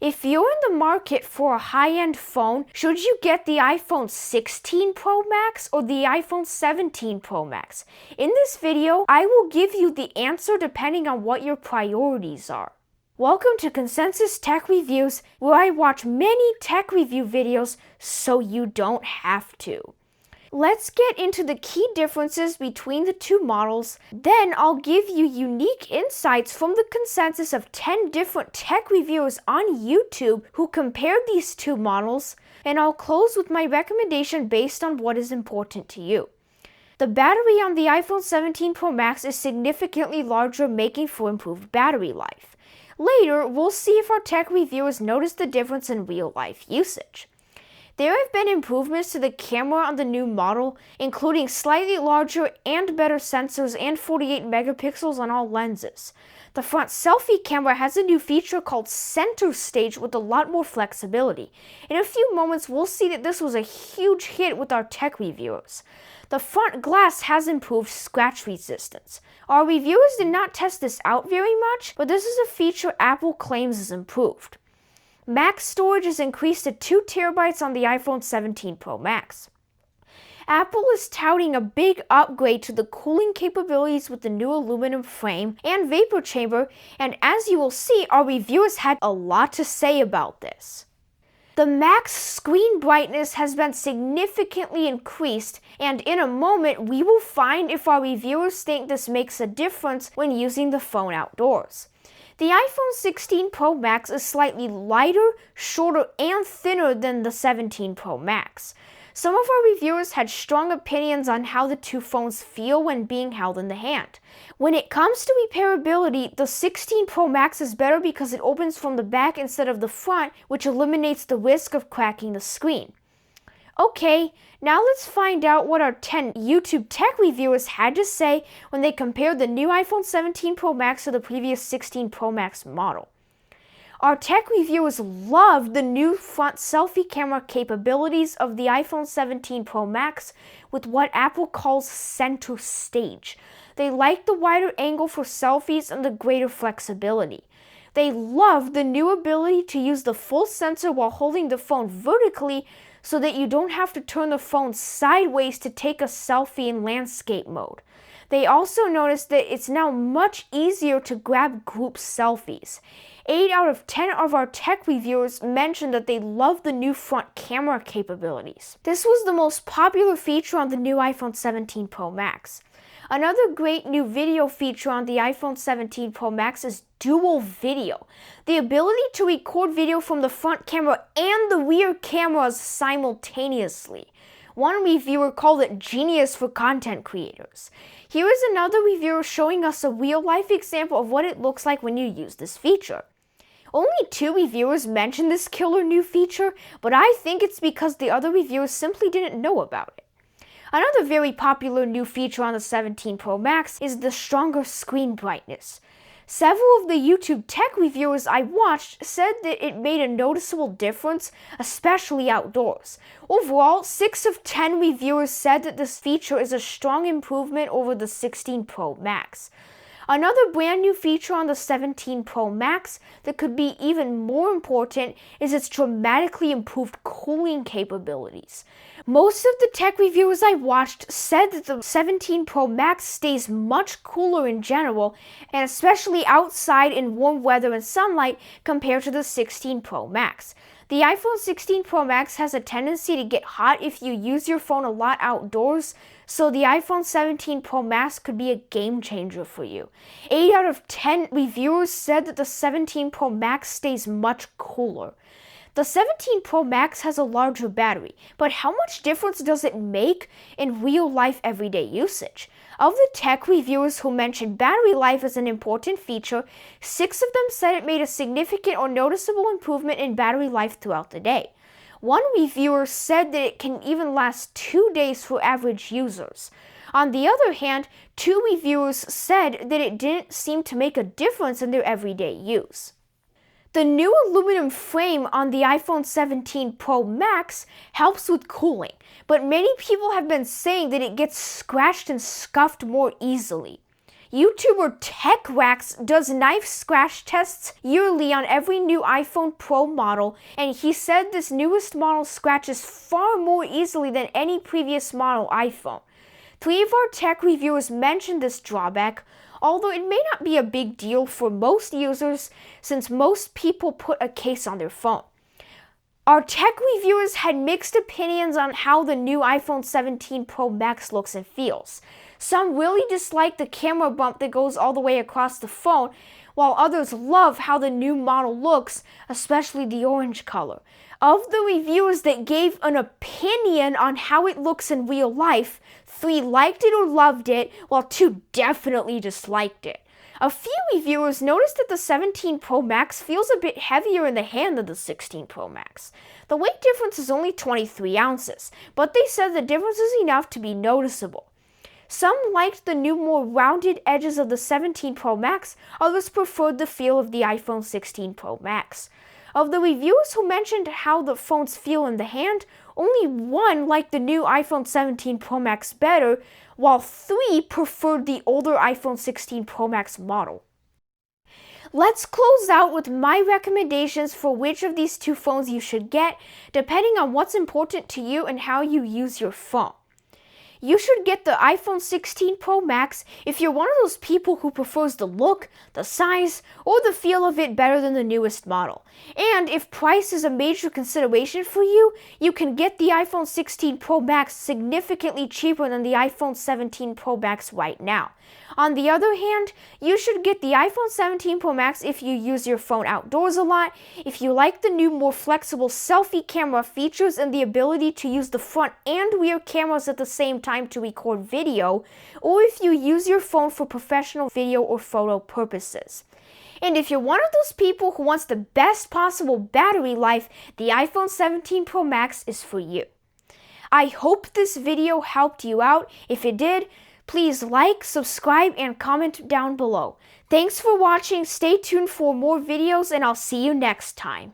If you're in the market for a high-end phone, should you get the iPhone 16 Pro Max or the iPhone 17 Pro Max? In this video, I will give you the answer depending on what your priorities are. Welcome to Consensus Tech Reviews, where I watch many tech review videos so you don't have to. Let's get into the key differences between the two models, then I'll give you unique insights from the consensus of 10 different tech reviewers on YouTube who compared these two models, and I'll close with my recommendation based on what is important to you. The battery on the iPhone 17 Pro Max is significantly larger, making for improved battery life. Later, we'll see if our tech reviewers notice the difference in real-life usage. There have been improvements to the camera on the new model, including slightly larger and better sensors and 48 megapixels on all lenses. The front selfie camera has a new feature called Center Stage with a lot more flexibility. In a few moments, we'll see that this was a huge hit with our tech reviewers. The front glass has improved scratch resistance. Our reviewers did not test this out very much, but this is a feature Apple claims is improved. Max storage is increased to 2 TB on the iPhone 17 Pro Max. Apple is touting a big upgrade to the cooling capabilities with the new aluminum frame and vapor chamber, and as you will see, our reviewers had a lot to say about this. The max screen brightness has been significantly increased, and in a moment we will find if our reviewers think this makes a difference when using the phone outdoors. The iPhone 16 Pro Max is slightly lighter, shorter, and thinner than the 17 Pro Max. Some of our reviewers had strong opinions on how the two phones feel when being held in the hand. When it comes to repairability, the 16 Pro Max is better because it opens from the back instead of the front, which eliminates the risk of cracking the screen. Okay, now let's find out what our 10 YouTube tech reviewers had to say when they compared the new iPhone 17 Pro Max to the previous 16 Pro Max model. Our tech reviewers loved the new front selfie camera capabilities of the iPhone 17 Pro Max with what Apple calls Center Stage. They liked the wider angle for selfies and the greater flexibility. They loved the new ability to use the full sensor while holding the phone vertically so that you don't have to turn the phone sideways to take a selfie in landscape mode. They also noticed that it's now much easier to grab group selfies. 8 out of 10 of our tech reviewers mentioned that they love the new front camera capabilities. This was the most popular feature on the new iPhone 17 Pro Max. Another great new video feature on the iPhone 17 Pro Max is dual video, the ability to record video from the front camera and the rear cameras simultaneously. One reviewer called it genius for content creators. Here is another reviewer showing us a real-life example of what it looks like when you use this feature. Only 2 reviewers mentioned this killer new feature, but I think it's because the other reviewers simply didn't know about it. Another very popular new feature on the 17 Pro Max is the stronger screen brightness. Several of the YouTube tech reviewers I watched said that it made a noticeable difference, especially outdoors. Overall, 6 of 10 reviewers said that this feature is a strong improvement over the 16 Pro Max. Another brand new feature on the 17 Pro Max that could be even more important is its dramatically improved cooling capabilities. Most of the tech reviewers I watched said that the 17 Pro Max stays much cooler in general, and especially outside in warm weather and sunlight compared to the 16 Pro Max. The iPhone 16 Pro Max has a tendency to get hot if you use your phone a lot outdoors, so the iPhone 17 Pro Max could be a game changer for you. 8 out of 10 reviewers said that the 17 Pro Max stays much cooler. The 17 Pro Max has a larger battery, but how much difference does it make in real-life everyday usage? Of the tech reviewers who mentioned battery life as an important feature, 6 of them said it made a significant or noticeable improvement in battery life throughout the day. One reviewer said that it can even last 2 days for average users. On the other hand, 2 reviewers said that it didn't seem to make a difference in their everyday use. The new aluminum frame on the iPhone 17 Pro Max helps with cooling, but many people have been saying that it gets scratched and scuffed more easily. YouTuber TechRax does knife scratch tests yearly on every new iPhone Pro model, and he said this newest model scratches far more easily than any previous model iPhone. 3 of our tech reviewers mentioned this drawback, although it may not be a big deal for most users since most people put a case on their phone. Our tech reviewers had mixed opinions on how the new iPhone 17 Pro Max looks and feels. Some really dislike the camera bump that goes all the way across the phone, while others love how the new model looks, especially the orange color. Of the reviewers that gave an opinion on how it looks in real life, 3 liked it or loved it, while 2 definitely disliked it. A few reviewers noticed that the 17 Pro Max feels a bit heavier in the hand than the 16 Pro Max. The weight difference is only 23 ounces, but they said the difference is enough to be noticeable. Some liked the new, more rounded edges of the 17 Pro Max, others preferred the feel of the iPhone 16 Pro Max. Of the reviewers who mentioned how the phones feel in the hand, only 1 liked the new iPhone 17 Pro Max better, while 3 preferred the older iPhone 16 Pro Max model. Let's close out with my recommendations for which of these 2 phones you should get, depending on what's important to you and how you use your phone. You should get the iPhone 16 Pro Max if you're one of those people who prefers the look, the size, or the feel of it better than the newest model. And if price is a major consideration for you, you can get the iPhone 16 Pro Max significantly cheaper than the iPhone 17 Pro Max right now. On the other hand, you should get the iPhone 17 Pro Max if you use your phone outdoors a lot, if you like the new, more flexible selfie camera features and the ability to use the front and rear cameras at the same time to record video, or if you use your phone for professional video or photo purposes. And if you're one of those people who wants the best possible battery life, the iPhone 17 Pro Max is for you. I hope this video helped you out. If it did, please like, subscribe, and comment down below. Thanks for watching, stay tuned for more videos, and I'll see you next time.